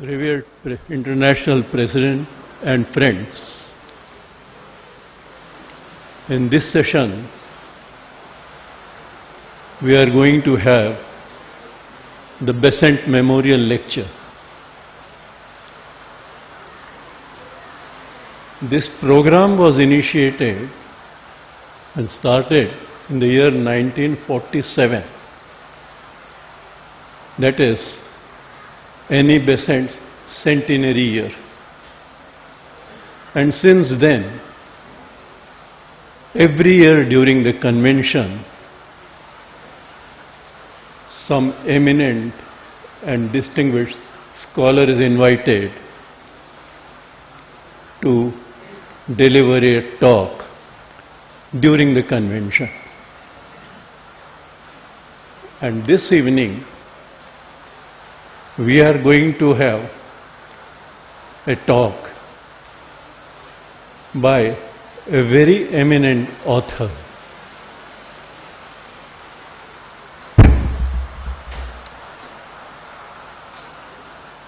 Revered International President and friends, in this session we are going to have the Besant Memorial Lecture. This program was initiated and started in the year 1947. That is Annie Besant's centenary year. And since then, every year during the convention, some eminent and distinguished scholar is invited to deliver a talk during the convention. And this evening, we are going to have a talk by a very eminent author.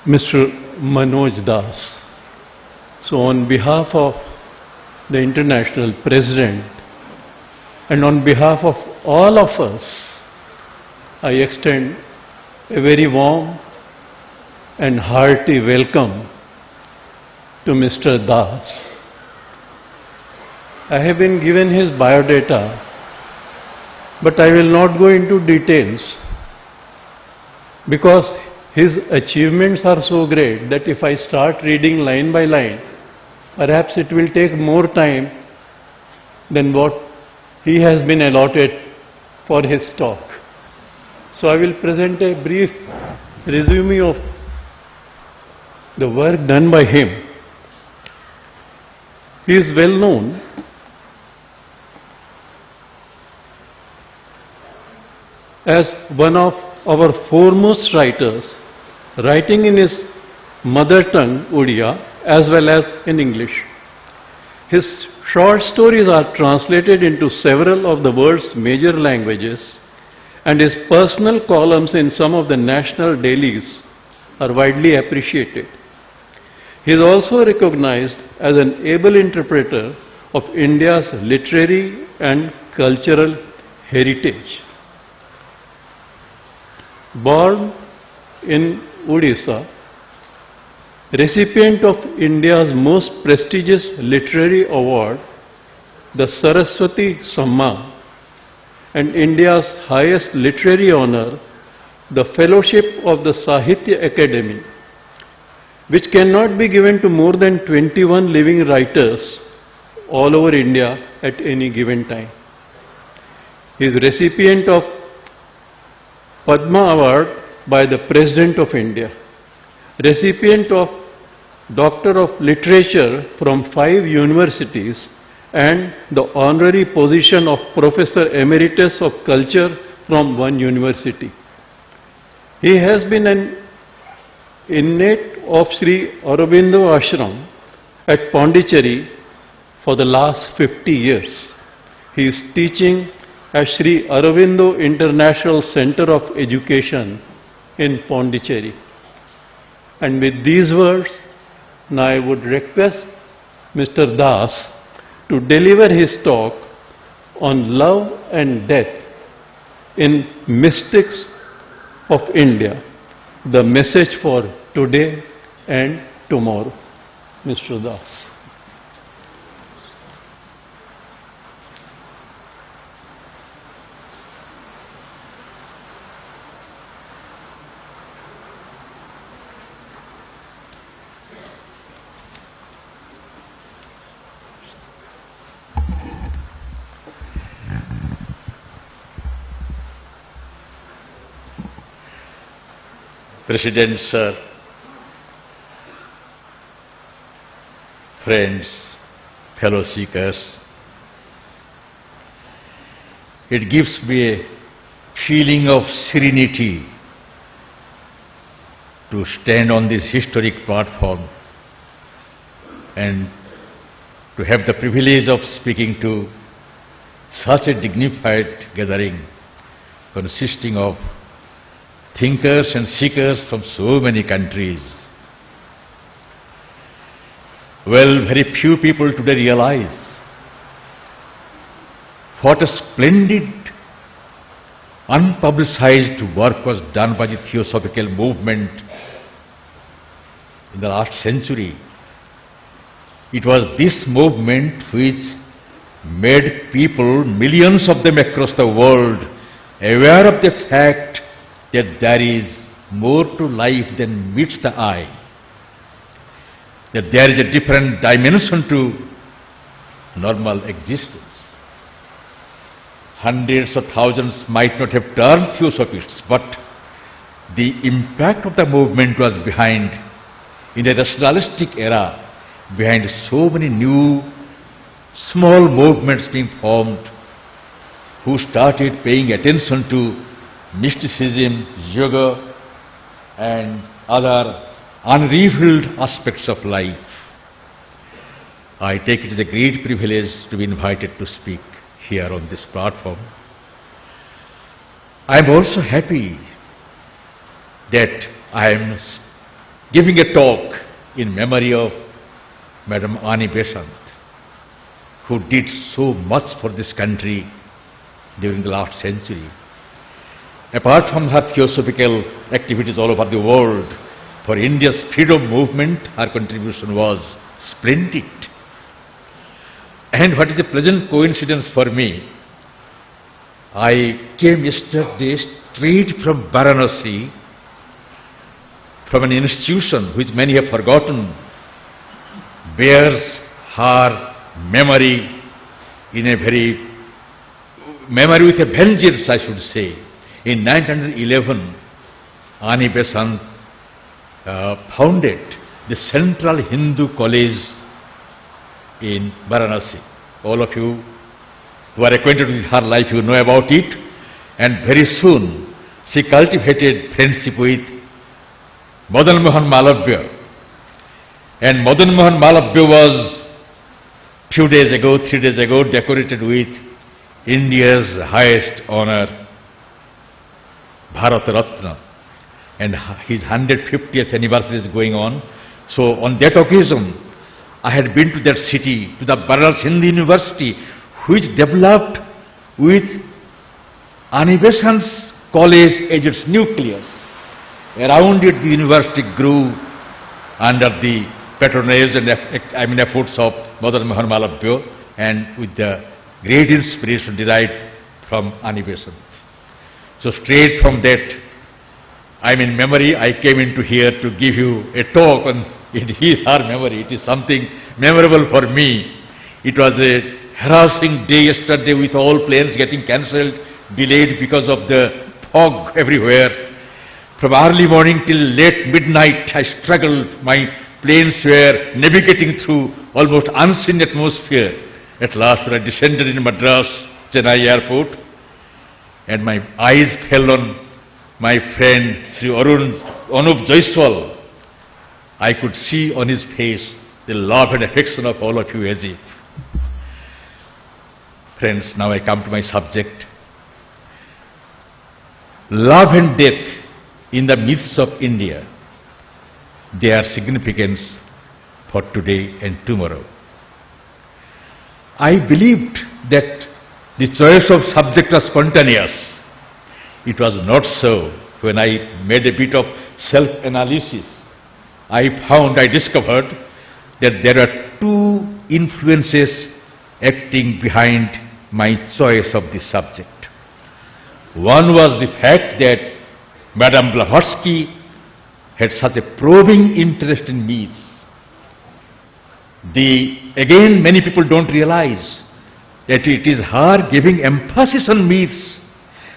Mr. Manoj Das. So on behalf of the International President and on behalf of all of us, I extend a very warm and hearty welcome to Mr. Das. I have been given his biodata, but I will not go into details because his achievements are so great that if I start reading line by line, perhaps it will take more time than what he has been allotted for his talk. So I will present a brief resume of the work done by him. He is well known as one of our foremost writers, writing in his mother tongue, Odia, as well as in English. His short stories are translated into several of the world's major languages, and his personal columns in some of the national dailies are widely appreciated. He is also recognized as an able interpreter of India's literary and cultural heritage. Born in Odisha, recipient of India's most prestigious literary award, the Saraswati Samman, and India's highest literary honor, the Fellowship of the Sahitya Academy, which cannot be given to more than 21 living writers all over India at any given time. He is recipient of Padma Award by the President of India, recipient of Doctor of Literature from 5 universities, and the honorary position of Professor Emeritus of Culture from 1 university. He has been an inmate of Sri Aurobindo Ashram at Pondicherry for the last 50 years. He is teaching at Sri Aurobindo International Center of Education in Pondicherry. And with these words, now I would request Mr. Das to deliver his talk on love and death in Mystics of India, the message for today and tomorrow. Mr. Das. President Sir, friends, fellow seekers, it gives me a feeling of serenity to stand on this historic platform and to have the privilege of speaking to such a dignified gathering consisting of thinkers and seekers from so many countries. Well, very few people today realize what a splendid, unpublicized work was done by the Theosophical movement in the last century. It was this movement which made people, millions of them across the world, aware of the fact that there is more to life than meets the eye, that there is a different dimension to normal existence. Hundreds of thousands might not have turned Theosophists, but the impact of the movement was behind, in a rationalistic era, behind so many new small movements being formed, who started paying attention to mysticism, yoga, and other unrevealed aspects of life. I take it as a great privilege to be invited to speak here on this platform. I am also happy that I am giving a talk in memory of Madam Annie Besant, who did so much for this country during the last century. Apart from her theosophical activities all over the world, for India's freedom movement, her contribution was splendid. And what is a pleasant coincidence for me, I came yesterday straight from Varanasi, from an institution which many have forgotten, bears her memory in a very, memory with a vengeance, I should say. In 1911, Annie Besant founded the Central Hindu College in Varanasi. All of you who are acquainted with her life, you know about it. And very soon, she cultivated friendship with Madan Mohan Malabya. And Madan Mohan Malabya was, 3 days ago, decorated with India's highest honor, Bharat Ratna. And his 150th anniversary is going on. So on that occasion, I had been to that city, to the Banaras Hindu University, which developed with Annie Besant's college as its nucleus. Around it, the university grew under the patronage and efforts of Madan Mohan Malabya, and with the great inspiration derived from Annie Besant. So straight from that, in memory, I came into here to give you a talk on her memory. It is something memorable for me. It was a harassing day yesterday with all planes getting cancelled, delayed because of the fog everywhere. From early morning till late midnight, I struggled. My planes were navigating through almost unseen atmosphere. At last, when I descended in Madras, Chennai airport, and my eyes fell on my friend Sri Anup Jaiswal, I could see on his face the love and affection of all of you as if. Friends, now I come to my subject. Love and death in the myths of India, their significance for today and tomorrow. I believed that the choice of subject was spontaneous. It was not so. When I made a bit of self-analysis, I discovered that there are two influences acting behind my choice of this subject. One was the fact that Madame Blavatsky had such a probing interest in myths. Again, many people don't realize that it is her giving emphasis on myths,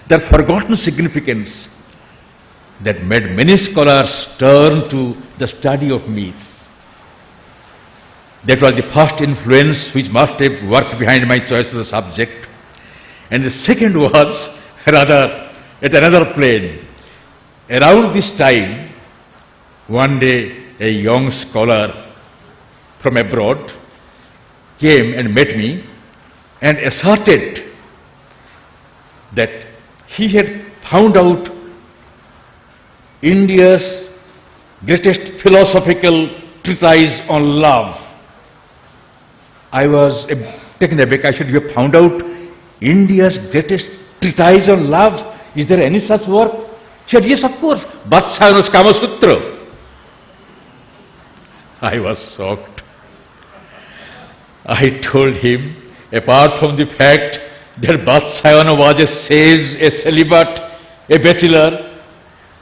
their forgotten significance, that made many scholars turn to the study of myths. That was the first influence which must have worked behind my choice of the subject. And the second was rather at another plane. Around this time, one day a young scholar from abroad came and met me and asserted that he had found out India's greatest philosophical treatise on love I was taken aback. I said, "You have found out India's greatest treatise on love. Is there any such work?" She said, "Yes, of course. Vatsayanas Kama Sutra." I was shocked. I told him, apart from the fact that Vatsyayana was a sage, a celibate, a bachelor,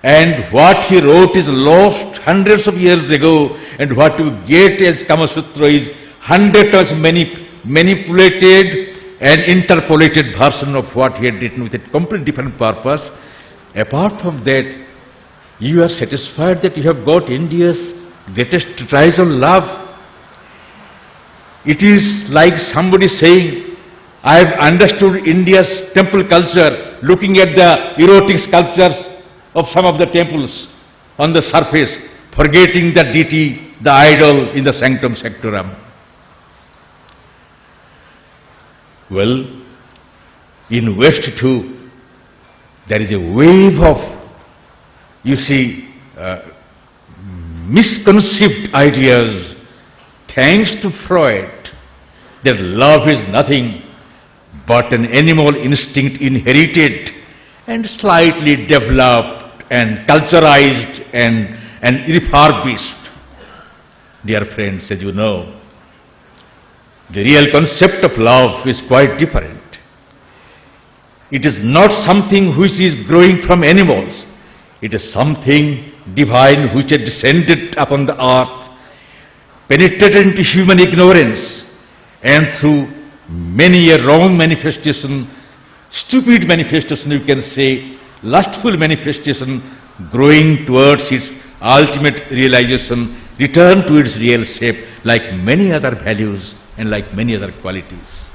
and what he wrote is lost hundreds of years ago, and what you get as Kama Sutra is hundreds of manipulated and interpolated version of what he had written with a completely different purpose. Apart from that, you are satisfied that you have got India's greatest treatise on love. It is like somebody saying, I have understood India's temple culture looking at the erotic sculptures of some of the temples on the surface, forgetting the deity, the idol in the sanctum sanctorum. Well, in West too, there is a wave of, misconceived ideas, thanks to Freud, that love is nothing but an animal instinct inherited and slightly developed and culturized and refurbished. Dear friends, as you know, the real concept of love is quite different. It is not something which is growing from animals. It is something divine which has descended upon the earth, penetrated into human ignorance, and through many a wrong manifestation, stupid manifestation you can say, lustful manifestation, growing towards its ultimate realization, return to its real shape like many other values and like many other qualities.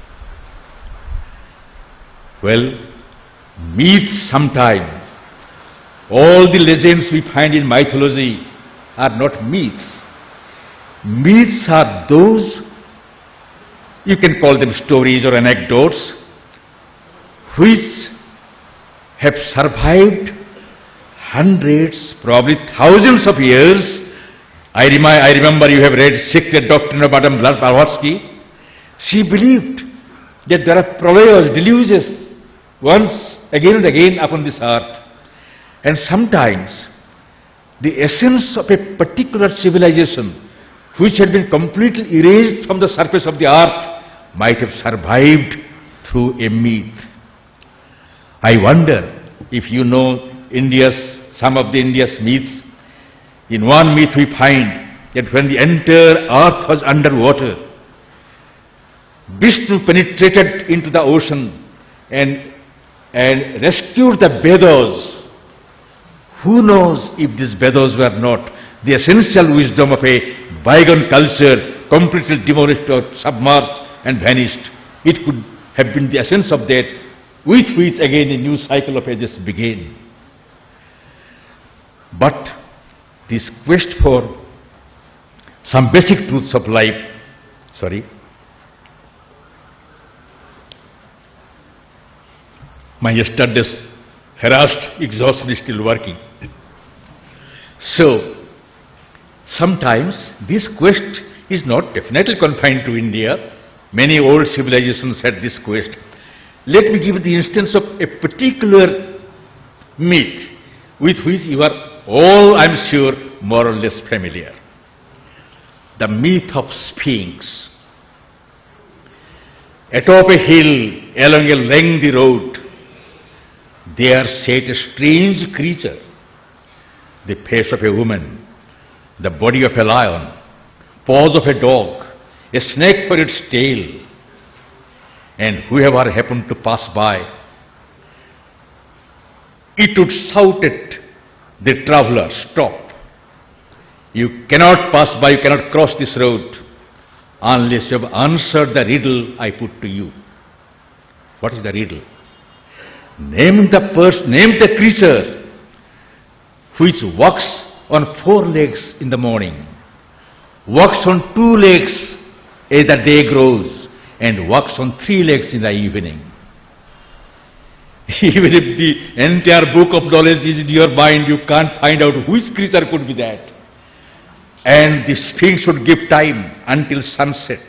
Well, myths sometime, all the legends we find in mythology are not myths. Myths are those, you can call them stories or anecdotes, which have survived hundreds, probably thousands of years. I remember you have read Secret Doctrine of Madame Blavatsky. She believed that there are pralayas, deluges, once again and again upon this earth. And sometimes the essence of a particular civilization which had been completely erased from the surface of the earth might have survived through a myth. I wonder if you know some of India's myths. In one myth we find that when the entire earth was underwater, Vishnu penetrated into the ocean and rescued the Vedas. Who knows if these Vedas were not the essential wisdom of a bygone culture, completely demolished or submerged and vanished. It could have been the essence of that, with which again a new cycle of ages began. But this quest for some basic truths of life, my yesterday's harassed exhaustion is still working. So, sometimes this quest is not definitely confined to India. Many old civilizations had this quest. Let me give the instance of a particular myth with which you are all, I'm sure, more or less familiar. The myth of Sphinx. Atop a hill along a lengthy road, there sat a strange creature, the face of a woman, the body of a lion, paws of a dog, a snake for its tail, and whoever happened to pass by, it would shout at the traveler, "Stop! You cannot pass by, you cannot cross this road unless you have answered the riddle I put to you." What is the riddle? Name the creature which walks on 4 legs in the morning, walks on 2 legs as the day grows, and walks on 3 legs in the evening. Even if the entire book of knowledge is in your mind, you can't find out which creature could be that. And the Sphinx would give time until sunset.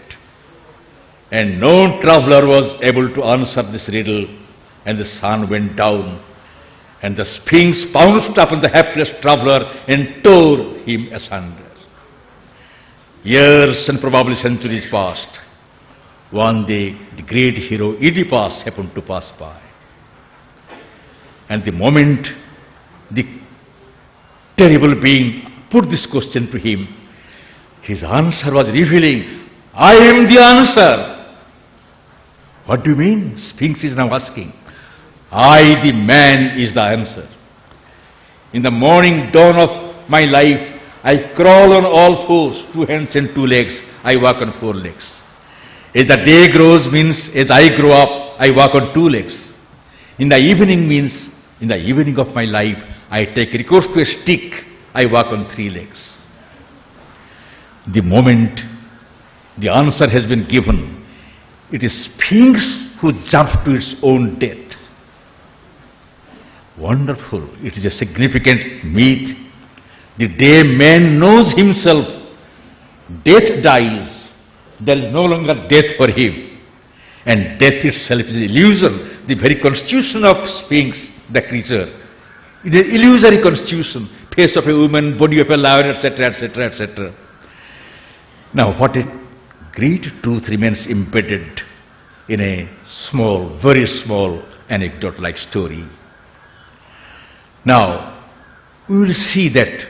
and no traveler was able to answer this riddle, and the sun went down, and the Sphinx pounced upon the hapless traveler and tore him asunder. Years and probably centuries passed. One day, the great hero Oedipus happened to pass by. And the moment the terrible being put this question to him, his answer was revealing, "I am the answer." What do you mean? Sphinx is now asking. I, the man, is the answer. In the morning dawn of my life, I crawl on all fours, 2 hands and 2 legs. I walk on 4 legs. As the day grows means as I grow up, I walk on 2 legs. In the evening means in the evening of my life, I take recourse to a stick. I walk on 3 legs. The moment the answer has been given, it is Sphinx who jumped to its own death. Wonderful. It is a significant myth. The day man knows himself, death dies. There is no longer death for him. And death itself is an illusion. The very constitution of Sphinx, the creature, it is an illusory constitution. Face of a woman, body of a lion, etc., etc., etc. Now, what a great truth remains embedded in a small, very small anecdote-like story. Now, we will see that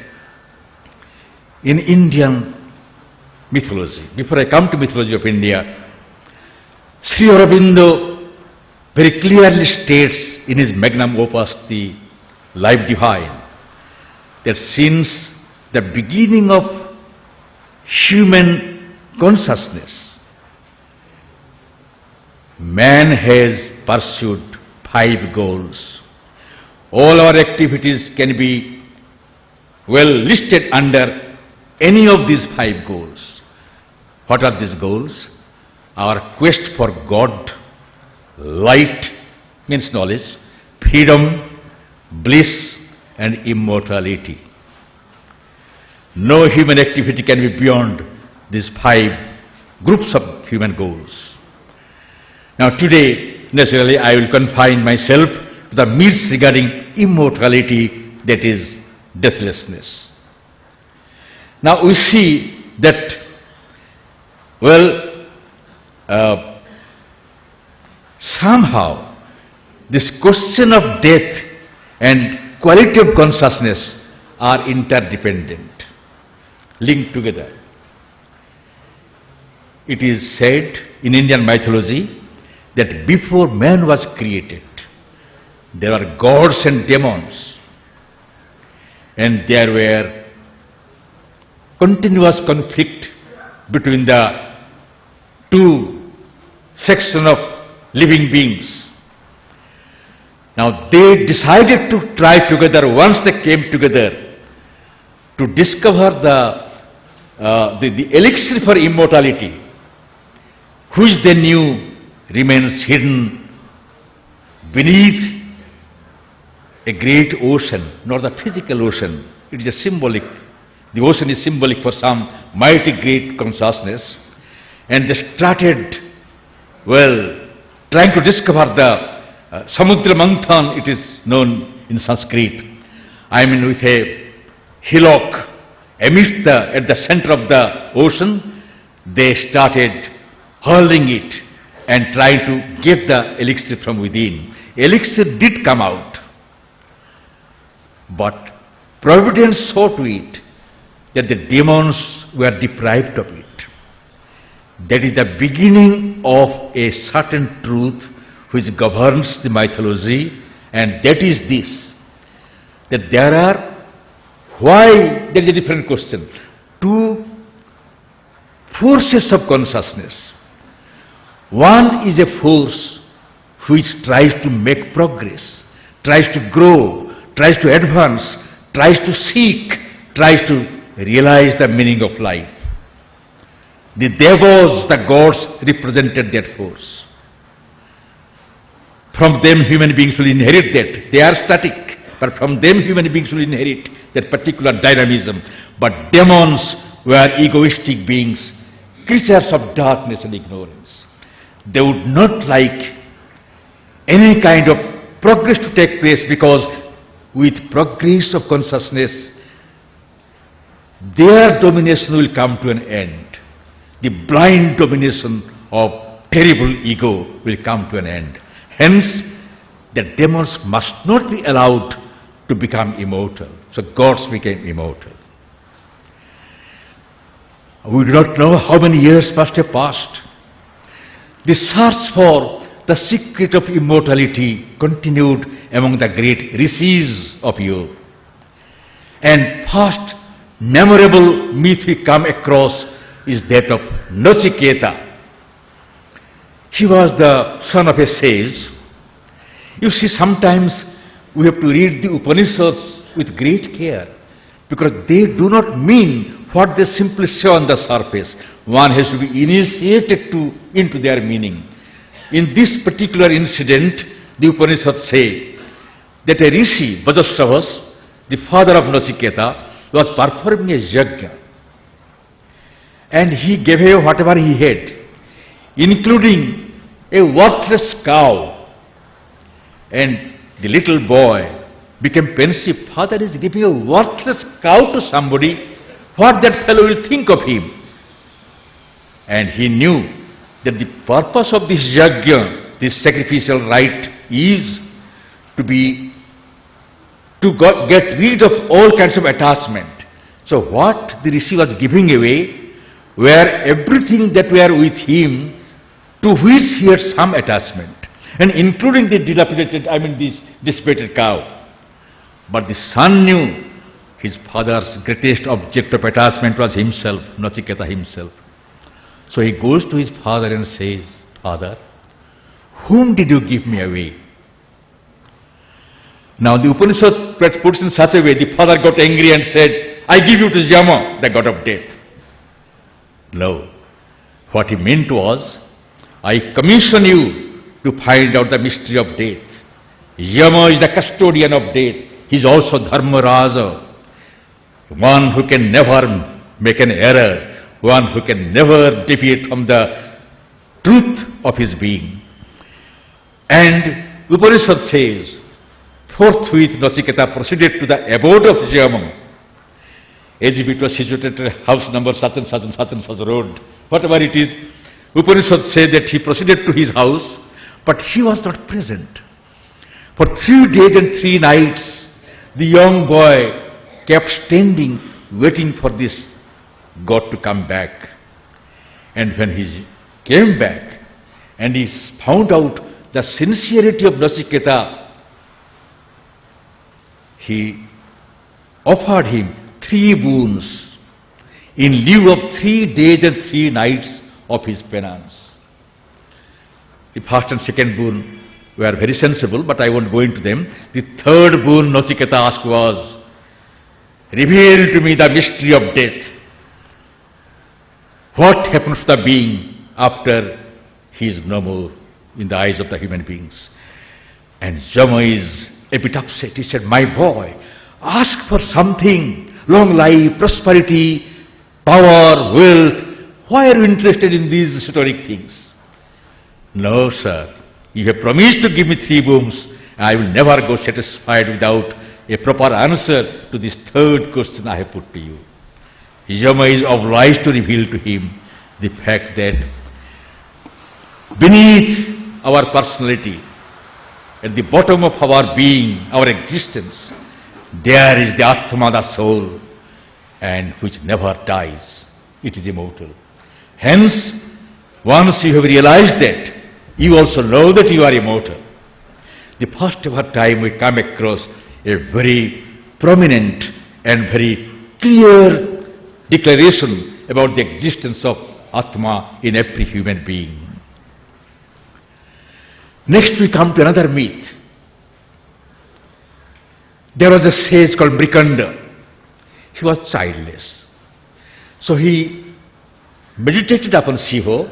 in Indian mythology, before I come to mythology of India, Sri Aurobindo very clearly states in his magnum opus, the Life Divine, that since the beginning of human consciousness, man has pursued 5 goals. All our activities can be well listed under any of these 5 goals. What are these goals? Our quest for God, light means knowledge, freedom, bliss and immortality. No human activity can be beyond these 5 groups of human goals. Now today, naturally, I will confine myself to the myths regarding immortality, that is deathlessness. Now we see that, somehow this question of death and quality of consciousness are interdependent, linked together. It is said in Indian mythology that before man was created, there are gods and demons, and there were continuous conflict between the 2 sections of living beings. Now they decided to try together, once they came together, to discover the elixir for immortality, which they knew remains hidden beneath a great ocean, not the physical ocean. It is a symbolic. The ocean is symbolic for some mighty great consciousness. And they started, trying to discover the Samudra Manthan, it is known in Sanskrit. I mean, with a hillock amidst at the center of the ocean, they started hurling it and trying to get the elixir from within. Elixir did come out, but Providence saw to it that the demons were deprived of it. That is the beginning of a certain truth which governs the mythology, and that is this, that there are, why, there is a different question, 2 forces of consciousness. One is a force which tries to make progress, tries to grow, tries to advance, tries to seek, tries to realize the meaning of life. The devas, the gods, represented that force. From them human beings will inherit that. They are static, but from them human beings will inherit that particular dynamism. But demons were egoistic beings, creatures of darkness and ignorance. they would not like any kind of progress to take place, because with progress of consciousness, their domination will come to an end. The blind domination of terrible ego will come to an end. Hence, the demons must not be allowed to become immortal. So gods became immortal. We do not know how many years must have passed. The search for the secret of immortality continued among the great rishis of yore. And first memorable myth we come across is that of Nachiketa. He was the son of a sage. You see, sometimes we have to read the Upanishads with great care, because they do not mean what they simply say on the surface. One has to be initiated into their meaning. In this particular incident, the Upanishads say that a rishi, Vajasravas, the father of Nachiketa, was performing a yajna, and he gave away whatever he had, including a worthless cow. And the little boy became pensive. Father is giving a worthless cow to somebody. What that fellow will think of him? And he knew that the purpose of this yajna, this sacrificial rite, is to get rid of all kinds of attachment. So what the rishi was giving away were everything that were with him, to which he had some attachment, and including the dilapidated, this dissipated cow. But the son knew his father's greatest object of attachment was himself, Nachiketa himself. So he goes to his father and says, "Father, whom did you give me away?" Now the Upanishad puts in such a way, the father got angry and said, "I give you to Yama, the god of death." No. What he meant was, I commission you to find out the mystery of death. Yama is the custodian of death. He is also Dharmaraja, one who can never make an error, one who can never deviate from the truth of his being. And Upanishad says, forthwith Nachiketa proceeded to the abode of Yama, as if it was situated at house number such and such and such and such road, whatever it is. Upanishad says that he proceeded to his house, but he was not present. For 3 days and 3 nights, the young boy kept standing, waiting for this God to come back. And when he came back and he found out the sincerity of Nachiketa, he offered him 3 boons in lieu of 3 days and 3 nights of his penance. The first and second boon were very sensible, but I won't go into them. The third boon Nachiketa asked was, "Reveal to me the mystery of death. What happens to the being after he is no more in the eyes of the human beings?" And Yama is a bit upset. He said, "My boy, ask for something, long life, prosperity, power, wealth. Why are you interested in these historic things?" "No, sir. You have promised to give me 3 boons. I will never go satisfied without a proper answer to this third question I have put to you." Yama is obliged to reveal to him the fact that beneath our personality, at the bottom of our being, our existence, there is the Atma, the soul, and which never dies. It is immortal. Hence, once you have realized that, you also know that you are immortal. The first ever time we come across a very prominent and very clear declaration about the existence of Atma in every human being. Next we come to another myth. There was a sage called Mrikanda. He was childless. So he meditated upon Shiva,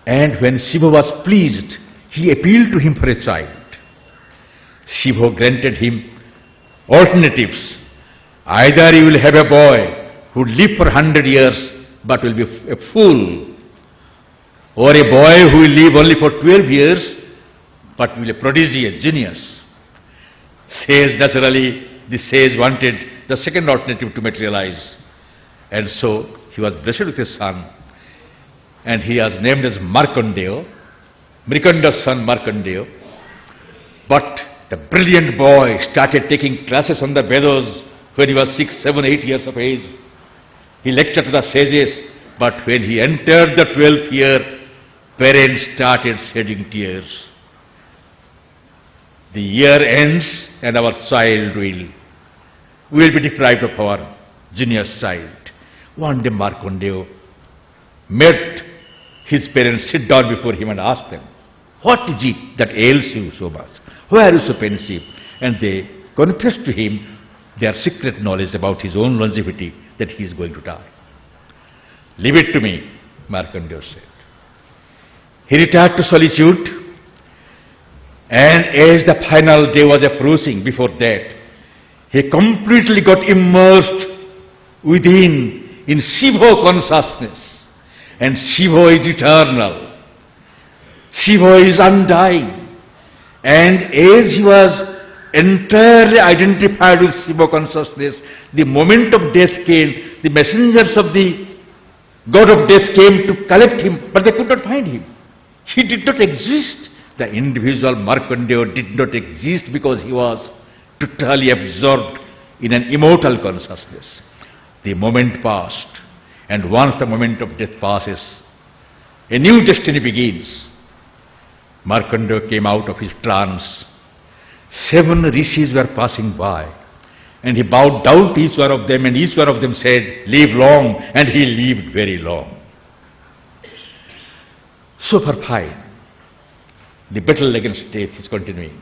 and when Shiva was pleased, he appealed to him for a child. Shiva granted him alternatives. Either you will have a boy who will live for 100 years but will be a fool, or a boy who will live only for 12 years, but will be a prodigy, a genius. Sage, naturally, the sage wanted the second alternative to materialize. And so he was blessed with a son, and he was named as Markandeya, Mrikanda's son Markandeya. But the brilliant boy started taking classes on the Vedas when he was 6, 7, 8 years of age. He lectured to the sages, but when he entered the 12th year, parents started shedding tears. The year ends and our child will be deprived of our genius child. One day Markandeya made his parents sit down before him and asked them, "What is it that ails you so much? Why are you so pensive?" And they confessed to him their secret knowledge about his own longevity, that he is going to die. "Leave it to me," Markandeya said. He retired to solitude, and as the final day was approaching, before that, he completely got immersed within in Shiva consciousness. And Shiva is eternal. Shiva is undying. And as he was entirely identified with Shiva consciousness, the moment of death came, the messengers of the god of death came to collect him, but they could not find him. He did not exist. The individual Markandeya did not exist because he was totally absorbed in an immortal consciousness. The moment passed, and once the moment of death passes, a new destiny begins. Markandeya came out of his trance. 7 rishis were passing by, and he bowed down to each one of them, and each one of them said, "Live long," and he lived very long. Super fine. The battle against death is continuing.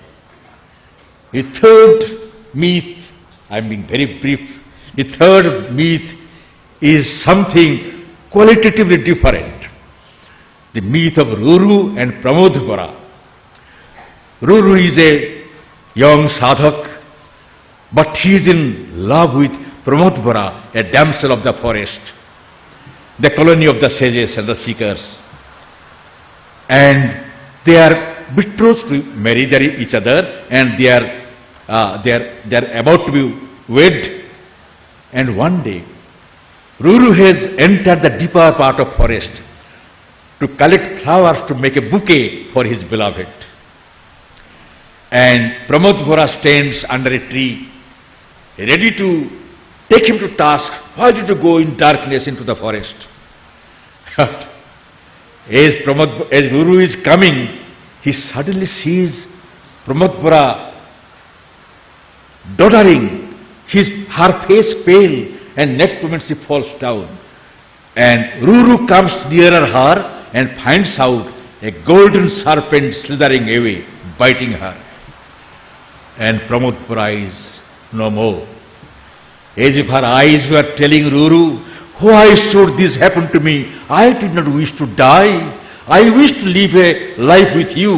The third myth, I am being very brief, the third myth is something qualitatively different. The myth of Ruru and Pramodvara. Ruru is a young sadhak, but he is in love with Pramodvara, a damsel of the forest, the colony of the sages and the seekers. And they are betrothed to marry each other, and they are about to be wed. And one day, Ruru has entered the deeper part of forest to collect flowers to make a bouquet for his beloved. And Pramodvara stands under a tree, ready to take him to task. "Why did you go in darkness into the forest?" But as Ruru is coming, he suddenly sees Pramodvara doddering, her face pale, and next moment she falls down. And Ruru comes nearer her and finds out a golden serpent slithering away, biting her. And Pramodvara is no more. As if her eyes were telling Ruru, "Why should this happen to me? I did not wish to die. I wish to live a life with you."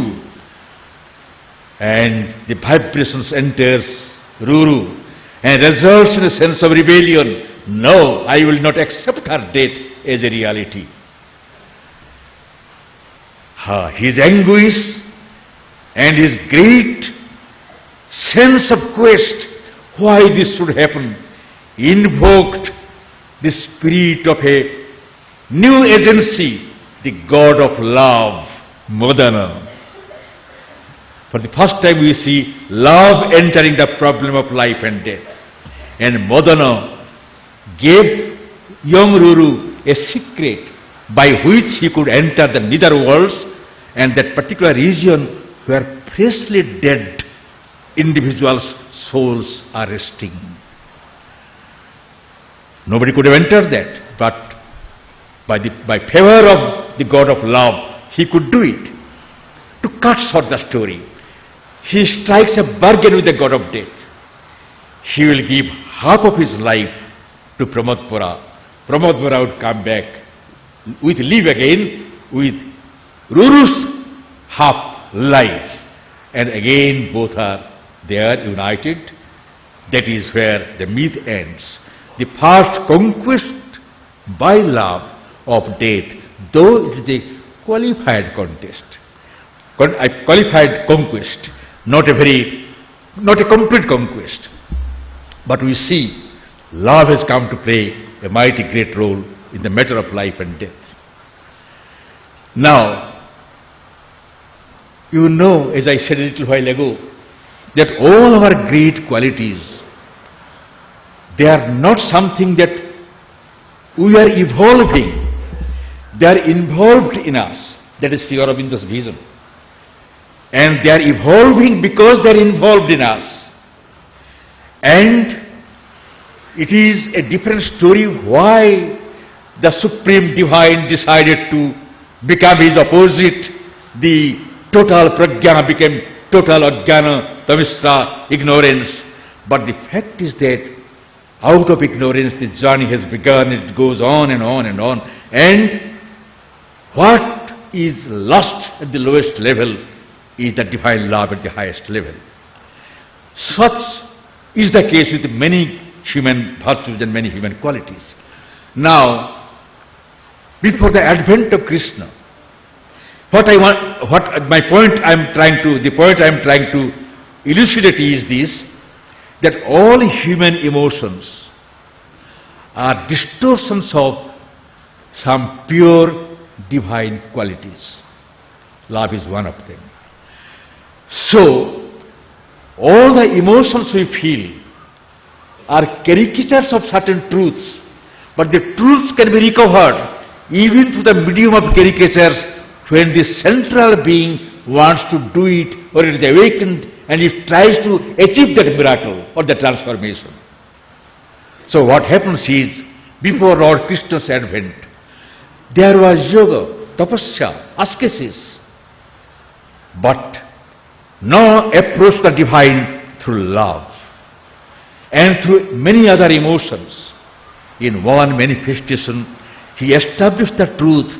And the vibrations enters Ruru and results in a sense of rebellion. "No, I will not accept her death as a reality." His anguish and his great sense of quest, why this should happen, invoked the spirit of a new agency, the god of love, Modana. For the first time we see love entering the problem of life and death. And Modana gave young Ruru a secret by which he could enter the nether worlds and that particular region where freshly dead individuals' souls are resting. Nobody could have entered that, but by favor of the god of love, he could do it. To cut short the story, he strikes a bargain with the god of death. He will give half of his life to Pramodvara. Pramodvara would come back live again with Ruru's half life, and again both are there united. That is where the myth ends. The first conquest by love of death, though it is a qualified contest, a qualified conquest, not a complete conquest. But we see love has come to play a mighty great role in the matter of life and death. Now, you know, as I said a little while ago, that all our great qualities, they are not something that we are evolving. They are involved in us. That is Sri Aurobindo's vision. And they are evolving because they are involved in us. And it is a different story why the Supreme Divine decided to become his opposite. The total prajna became total ajnana, tamissa, ignorance. But the fact is that out of ignorance the journey has begun, it goes on and on and on. And what is lost at the lowest level is the divine love at the highest level. Such is the case with many human virtues and many human qualities. Now, before the advent of Krishna, the point I am trying to elucidate is this, that all human emotions are distortions of some pure divine qualities. Love is one of them. So, all the emotions we feel are caricatures of certain truths, but the truths can be recovered even through the medium of caricatures when the central being wants to do it, or it is awakened and it tries to achieve that miracle or the transformation. So what happens is, before Lord Krishna's advent, there was yoga, tapasya, ascesis, but now approach the divine through love and through many other emotions. In one manifestation, he established the truth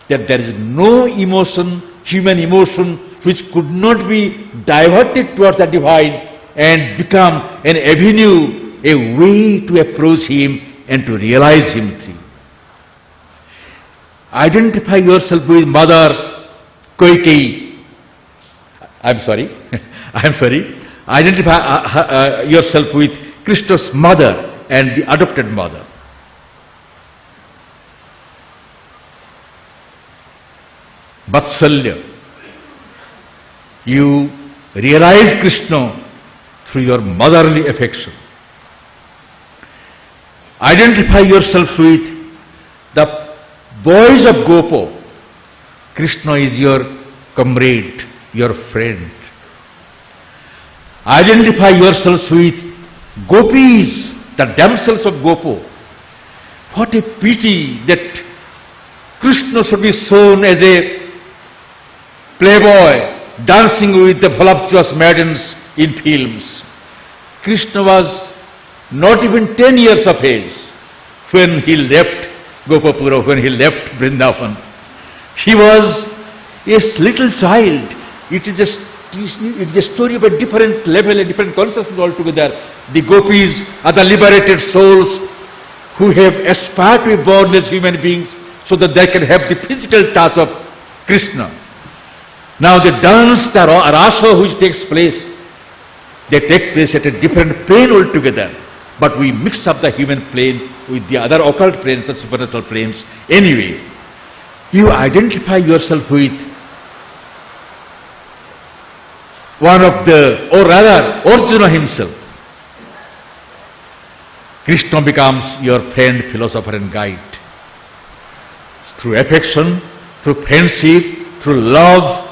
that there is no emotion, human emotion, which could not be diverted towards the divine and become an avenue, a way to approach him and to realize him through. Identify yourself with Mother Kaikeyi. Identify yourself with Krishna's mother and the adopted mother. Vatsalya. You realize Krishna through your motherly affection. Identify yourself with the boys of Gopa. Krishna is your comrade, your friend. Identify yourselves with gopis, the damsels of Gopa. What a pity that Krishna should be shown as a playboy dancing with the voluptuous maidens in films. Krishna was not even 10 years of age when he left Gopapura, when he left Vrindavan. He was a little child. It is a story of a different level, a different consciousness altogether. The gopis are the liberated souls who have aspired to be born as human beings so that they can have the physical touch of Krishna. Now the dance, the rasa which takes place, they take place at a different plane altogether. But we mix up the human plane with the other occult planes, the supernatural planes. Anyway, you identify yourself with one of the, or rather Arjuna himself. Krishna becomes your friend, philosopher and guide. Through affection, through friendship, through love,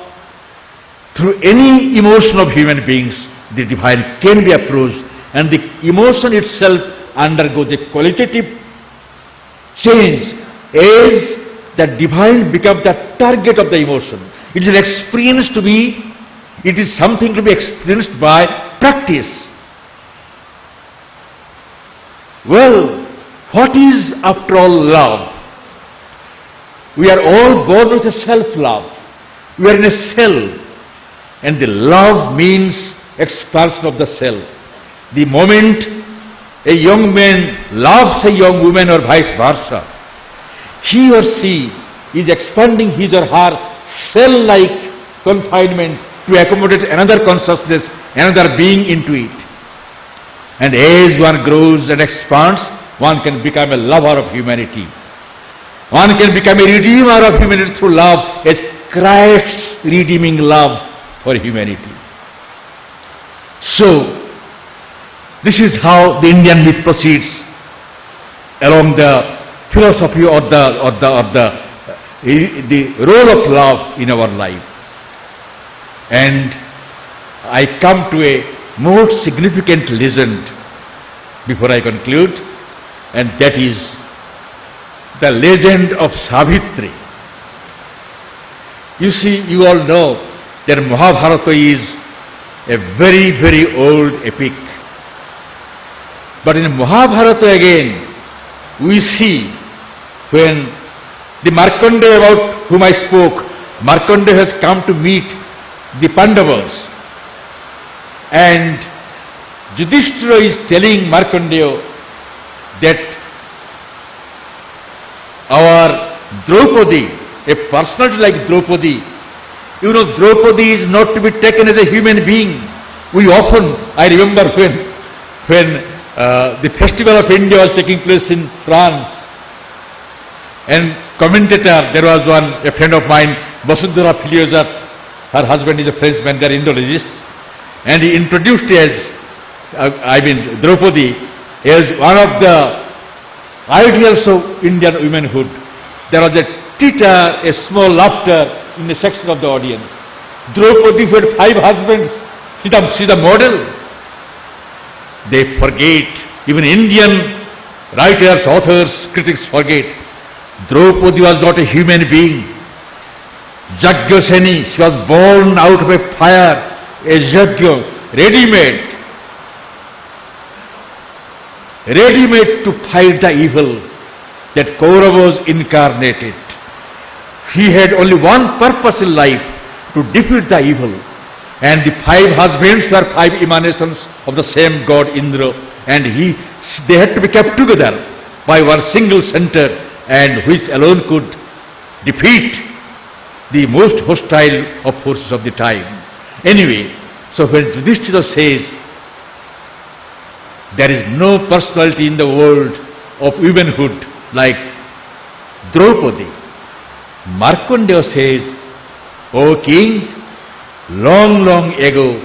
through any emotion of human beings, the divine can be approached, and the emotion itself undergoes a qualitative change as the divine becomes the target of the emotion. It is an experience to be, it is something to be experienced by practice. Well, what is after all love? We are all born with a self-love. We are in a cell. And the love means expansion of the self. The moment a young man loves a young woman or vice versa, he or she is expanding his or her cell-like confinement to accommodate another consciousness, another being into it. And as one grows and expands, one can become a lover of humanity. One can become a redeemer of humanity through love, as Christ's redeeming love for humanity. So, this is how the Indian myth proceeds along the philosophy or the role of love in our life. And I come to a more significant legend before I conclude, and that is the legend of Savitri. You see, you all know that Mahabharata is a very, very old epic. But in Mahabharata again, we see when the Markandeya about whom I spoke, Markandeya has come to meet the Pandavas, and Yudhishthira is telling Markandeya that our Draupadi, a personality like Draupadi, you know, Draupadi is not to be taken as a human being. We often, I remember when the festival of India was taking place in France, and commentator, there was one, a friend of mine, Vasundhara Philiosat, her husband is a Frenchman, they are Indologists, and he introduced Draupadi as one of the ideals of Indian womanhood. There was a titter, a small laughter in a section of the audience. Draupadi, who had 5 husbands, she's the model. They forget, even Indian writers, authors, critics forget, Draupadi was not a human being. Jagyaseni, she was born out of a fire, a Yajna, ready-made to fight the evil that Kaurava was incarnated. He had only one purpose in life, to defeat the evil. And the 5 husbands were 5 emanations of the same god Indra, and they had to be kept together by one single center, and which alone could defeat the most hostile of forces of the time. Anyway, so when Yudhishthira says there is no personality in the world of womanhood like Draupadi, Markandeya says, O king, long, long ago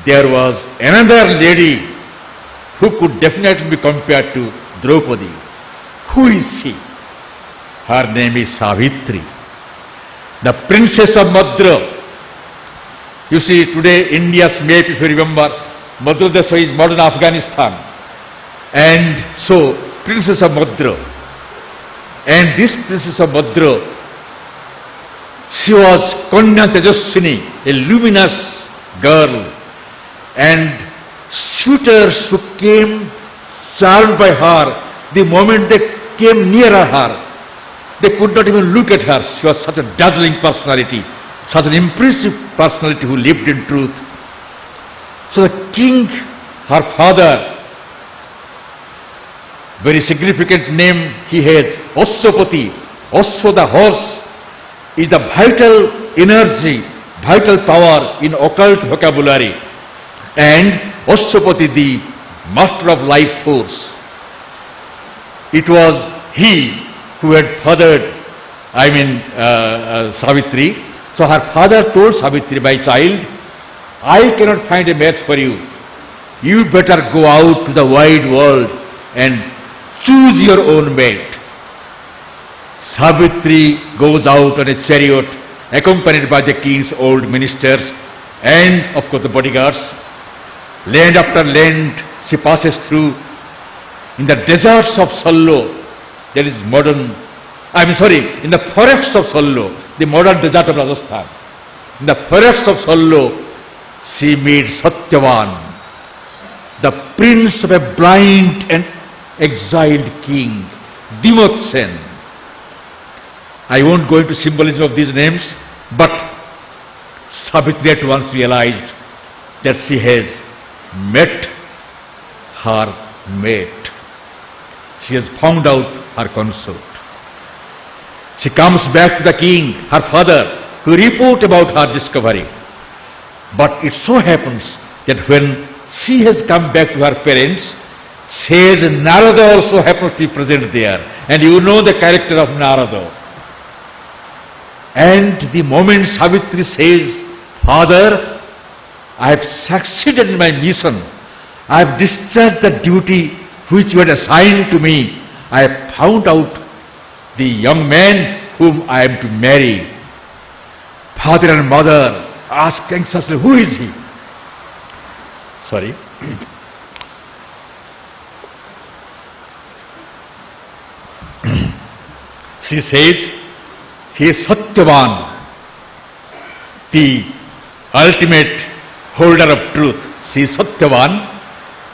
there was another lady who could definitely be compared to Draupadi. Who is she? Her name is Savitri, the princess of Madra. You see, today India's map, if you remember, Madra Desha is modern Afghanistan. And so, princess of Madra. And this princess of Madra, she was Kanya Tejaswini, a luminous girl. And suitors who came charmed by her, the moment they came nearer her, they could not even look at her. She was such a dazzling personality, such an impressive personality who lived in truth. So the king, her father, very significant name he has, Ashwapati. Ashwa, the horse, is the vital energy, vital power in occult vocabulary. And Ashwapati, the master of life force. It was he who had fathered, Savitri. So her father told Savitri, my child, I cannot find a match for you. You better go out to the wide world and choose your own mate. Savitri goes out on a chariot accompanied by the king's old ministers and of course the bodyguards. Land after land she passes through. In the deserts of Sallo, there is in the forests of Sallo, the modern desert of Rajasthan. In the forests of Sallo, she made Satyavan, the prince of a blind and exiled king, Dimotsen. I won't go into symbolism of these names, but Savitri at once realized that she has met her mate. She has found out her consort. She comes back to the king, her father, to report about her discovery. But it so happens that when she has come back to her parents, says Narada also happens to be present there. And you know the character of Narada. And the moment Savitri says, Father, I have succeeded in my mission. I have discharged the duty which you had assigned to me. I have found out the young man whom I am to marry. Father and mother ask anxiously, who is he? Sorry. She says, he is Satyavan, the ultimate holder of truth. She is Satyavan,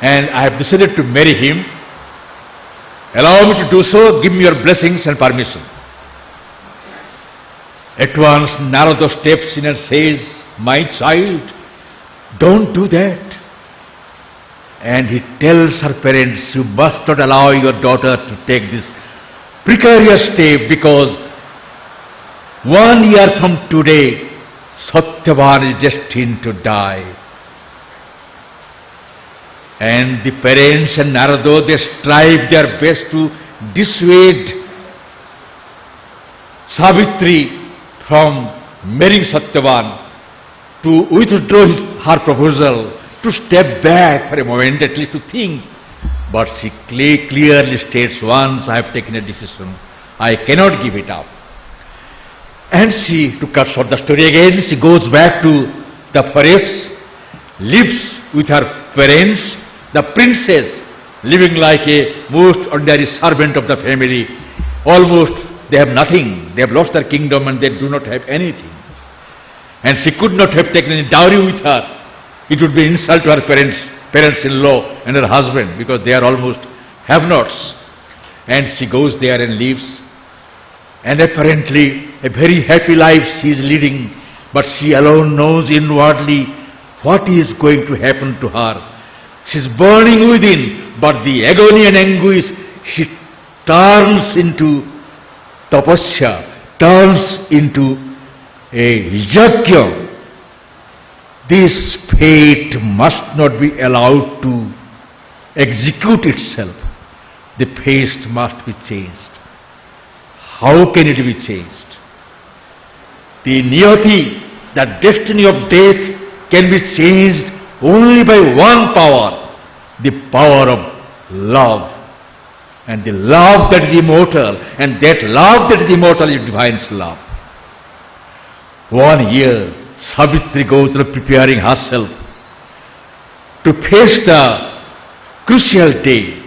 and I have decided to marry him. Allow me to do so, give me your blessings and permission. At once Narada steps in and says, my child, don't do that. And he tells her parents, you must not allow your daughter to take this precarious step, because 1 year from today, Satyavan is destined to die. And the parents and Narada, they strive their best to dissuade Savitri from marrying Satyavan, to withdraw her proposal, to step back for a moment at least to think. But she clearly states, once I have taken a decision, I cannot give it up. And she, to cut short the story again, she goes back to the forest, lives with her parents, the princess, living like a most ordinary servant of the family. Almost they have nothing. They have lost their kingdom and they do not have anything. And she could not have taken any dowry with her. It would be insult to her parents-in-law and her husband, because they are almost have-nots. And she goes there and lives. And apparently a very happy life she is leading, but she alone knows inwardly what is going to happen to her. She is burning within, but the agony and anguish, she turns into tapasya, turns into a yajna. This fate must not be allowed to execute itself. The fate must be changed. How can it be changed? The niyati, the destiny of death, can be changed only by one power, the power of love. And the love that is immortal, and that love that is immortal is divine's love. 1 year, Savitri goes through preparing herself to face the crucial day.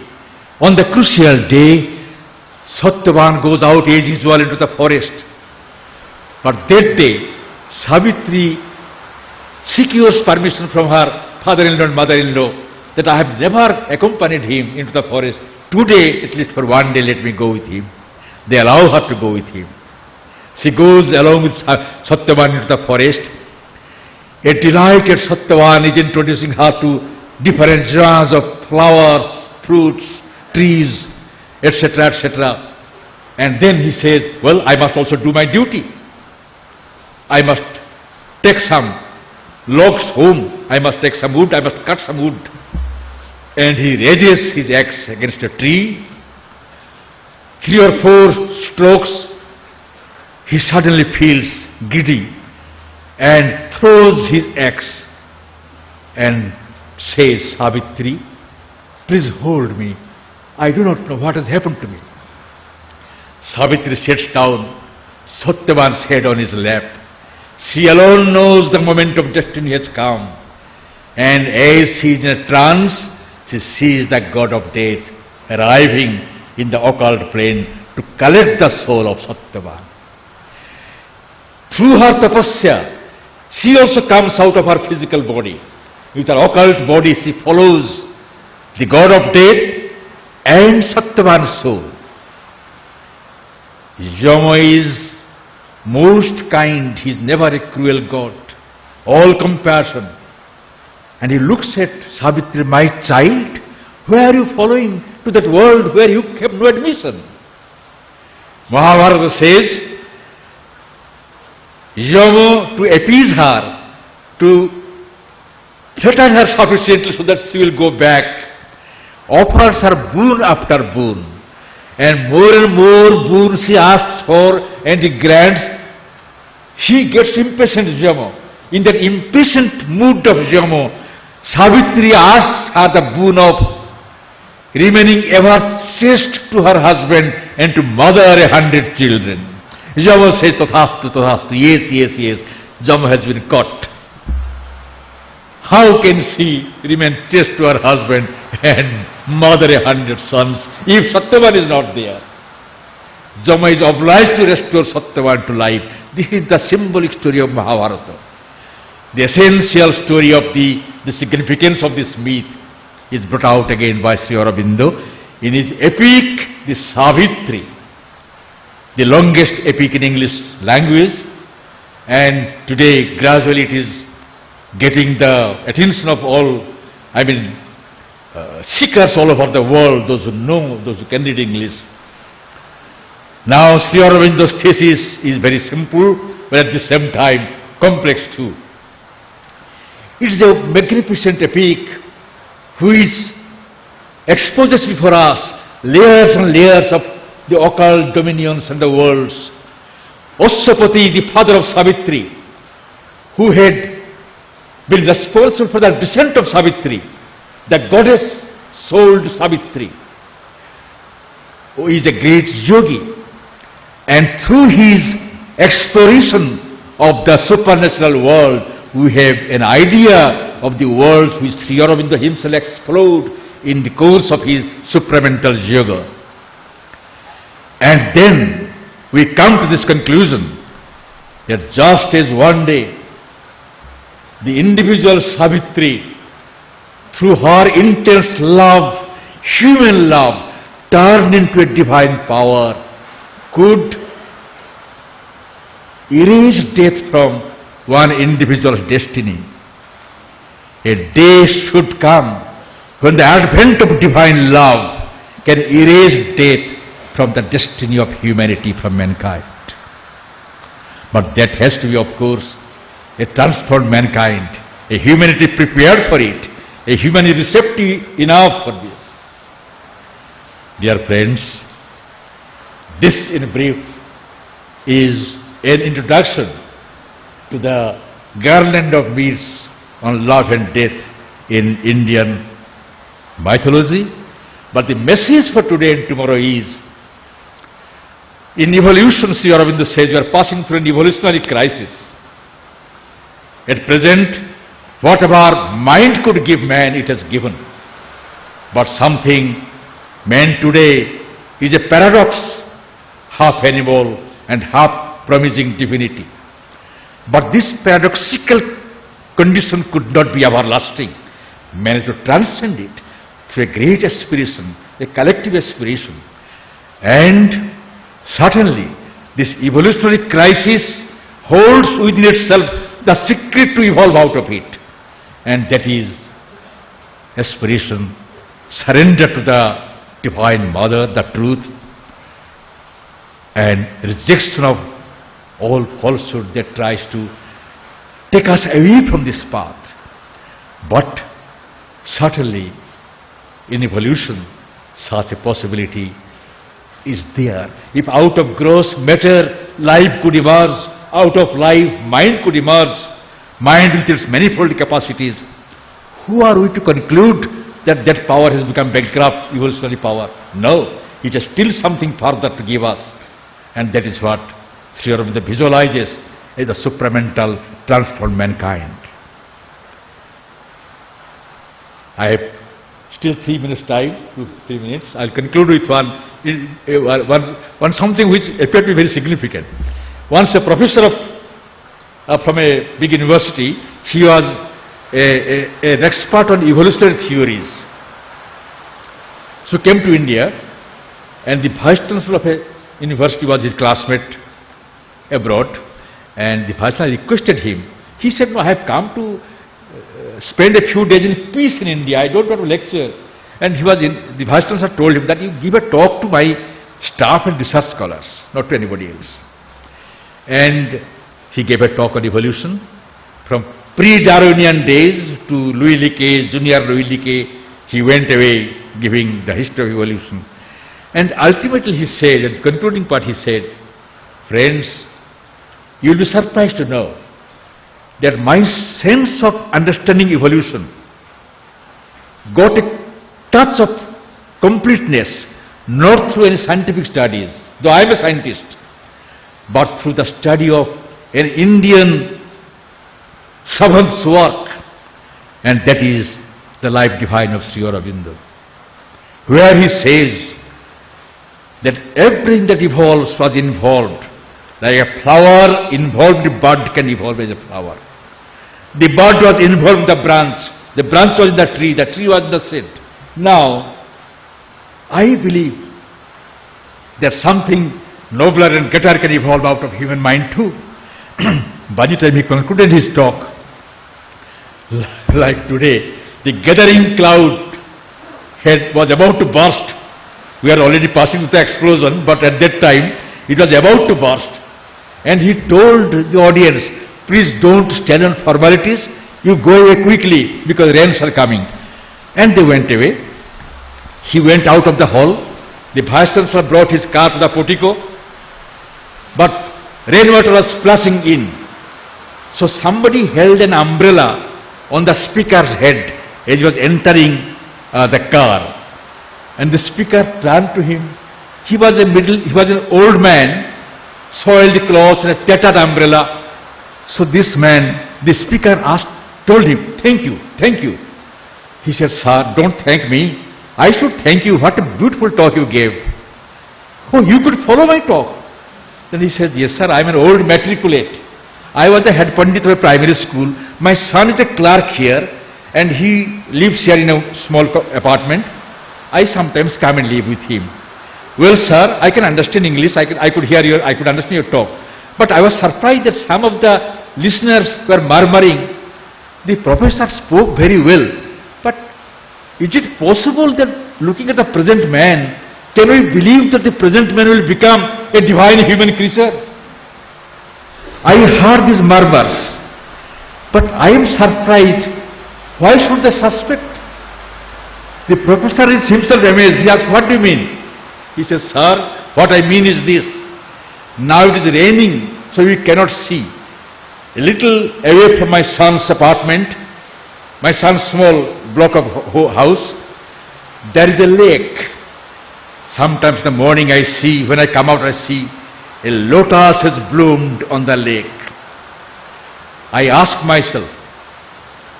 On the crucial day, Satyavan goes out as usual into the forest. But that day, Savitri secures permission from her father-in-law and mother-in-law that I have never accompanied him into the forest. Today, at least for 1 day, let me go with him. They allow her to go with him. She goes along with Satyavan into the forest. A delighted Satyavan is introducing her to different genres of flowers, fruits, trees, etc., etc. And then he says, well, I must also do my duty. I must take some logs home. I must take some wood. I must cut some wood. And he raises his axe against a tree. 3 or 4 strokes, he suddenly feels giddy and throws his axe and says, Savitri, please hold me. I do not know what has happened to me. Savitri sits down, Satyavan's head on his lap. She alone knows the moment of destiny has come. And as she is in a trance, she sees the god of death arriving in the occult plane to collect the soul of Satyavan. Through her tapasya, she also comes out of her physical body. With her occult body, she follows the god of death and Satyavan's soul. Yama is most kind. He is never a cruel god. All compassion. And he looks at Savitri, my child, where are you following to that world where you have no admission? Mahabharata says, Yama, to appease her, to threaten her sufficiently so that she will go back, offers her boon after boon. And more boons she asks for and he grants. She gets impatient, Yama. In that impatient mood of Yama, Savitri asks her the boon of remaining ever chaste to her husband and to mother 100 children. Yama says, Tathastu, Tathastu, yes. Yama has been caught. How can she remain chaste to her husband and mother 100 sons if Satyavan is not there? Yama is obliged to restore Satyavan to life. This is the symbolic story of Mahabharata. The essential story of the significance of this myth is brought out again by Sri Aurobindo in his epic, the Savitri, the longest epic in English language, and today gradually it is getting the attention of all, seekers all over the world, those who know, those who can read English. Now Sri Aurobindo's thesis is very simple, but at the same time complex too. It is a magnificent epic which exposes before us layers and layers of the occult dominions and the worlds. Osyapati, the father of Savitri, who had been responsible for the descent of Savitri, the goddess-souled Savitri, who is a great yogi, and through his exploration of the supernatural world, we have an idea of the worlds which Sri Aurobindo himself explored in the course of his supramental yoga. And then we come to this conclusion that just as one day the individual Savitri, through her intense love, human love, turned into a divine power, could erase death from one individual's destiny. A day should come when the advent of divine love can erase death from the destiny of humanity, from mankind. But that has to be, of course, a transformed mankind, a humanity prepared for it, a humanity receptive enough for this. Dear friends, this in brief is an introduction to the garland of myths on love and death in Indian mythology. But the message for today and tomorrow is, in evolution, Sri Aurobindo says, we are passing through an evolutionary crisis. At present, whatever mind could give man, it has given. But something, man today is a paradox, half animal and half promising divinity. But this paradoxical condition could not be everlasting. Man has to transcend it through a great aspiration, a collective aspiration. And certainly, this evolutionary crisis holds within itself the secret to evolve out of it. And that is aspiration, surrender to the Divine Mother, the truth, and rejection of all falsehood that tries to take us away from this path. But certainly, in evolution, such a possibility is there. If out of gross matter life could emerge, out of life mind could emerge, mind with its manifold capacities, who are we to conclude that that power has become bankrupt, evolutionary power? No, it has still something further to give us, and that is what Sri Aurobindo visualizes as the supramental transformed mankind. I have still 3 minutes time, 3 minutes. I'll conclude with one something which appeared to be very significant. Once a professor from a big university, he was an expert on evolutionary theories. So came to India, and the vice chancellor of a university was his classmate abroad, and the vice chancellor requested him. He said, "No, I have come to spend a few days in peace in India. I don't want to lecture." And the vice chancellor told him that you give a talk to my staff and research scholars, not to anybody else. And he gave a talk on evolution from pre-Darwinian days to Louis Leakey, Junior Louis Leakey. He went away giving the history of evolution. And ultimately he said, at the concluding part he said, friends, you will be surprised to know that my sense of understanding evolution got a touch of completeness, not through any scientific studies, though I am a scientist, but through the study of an Indian savant's work, and that is the life divine of Sri Aurobindo, where he says that everything that evolves was involved, like a flower involved in bud can evolve as a flower. The bud was involved in the branch was in the tree was in the seed. Now, I believe that something nobler and greater can evolve out of human mind too. By the time he concluded his talk, like today, the gathering cloud was about to burst. We are already passing through the explosion, but at that time it was about to burst. And he told the audience, please don't stand on formalities, you go away quickly because rains are coming. And they went away. He went out of the hall. The Vice Chancellor brought his car to the portico, but rainwater was splashing in. So somebody held an umbrella on the speaker's head as he was entering the car. And the speaker turned to him. He was an old man, soiled clothes and a tattered umbrella. So this man, the speaker told him, thank you. He said, sir, don't thank me. I should thank you. What a beautiful talk you gave. Oh, you could follow my talk. Then he said, yes sir, I am an old matriculate. I was the head pandit of a primary school. My son is a clerk here and he lives here in a small apartment. I sometimes come and live with him. Well sir, I can understand English, I could understand your talk. But I was surprised that some of the listeners were murmuring, the professor spoke very well. But is it possible that looking at the present man, can we believe that the present man will become a divine human creature? I heard these murmurs, but I am surprised. Why should they suspect? The professor is himself amazed. He asked, what do you mean? He says, sir, what I mean is this. Now it is raining, so we cannot see. A little away from my son's apartment, my son's small block of house, there is a lake. Sometimes in the morning when I come out I see a lotus has bloomed on the lake. I ask myself,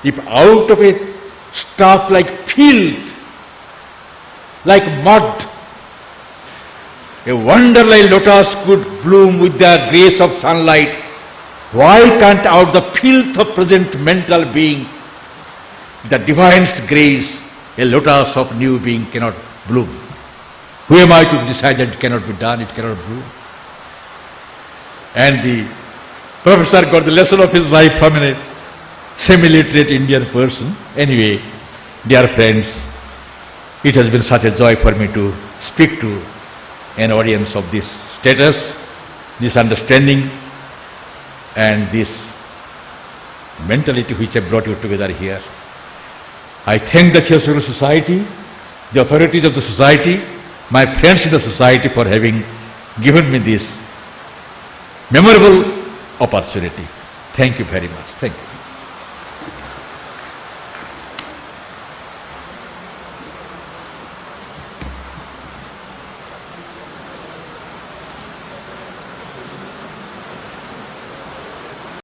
if out of a stuff like filth, like mud, a wonderful lotus could bloom with the grace of sunlight, why can't out the filth of present mental being, the divine's grace, a lotus of new being cannot bloom? Who am I to decide that it cannot be done, it cannot bloom? And the professor got the lesson of his life from a semi-literate Indian person. Anyway, dear friends, it has been such a joy for me to speak to an audience of this status, this understanding, and this mentality which have brought you together here. I thank the Theosophical Society, the authorities of the society, my friends in the society for having given me this memorable opportunity. Thank you very much. Thank you.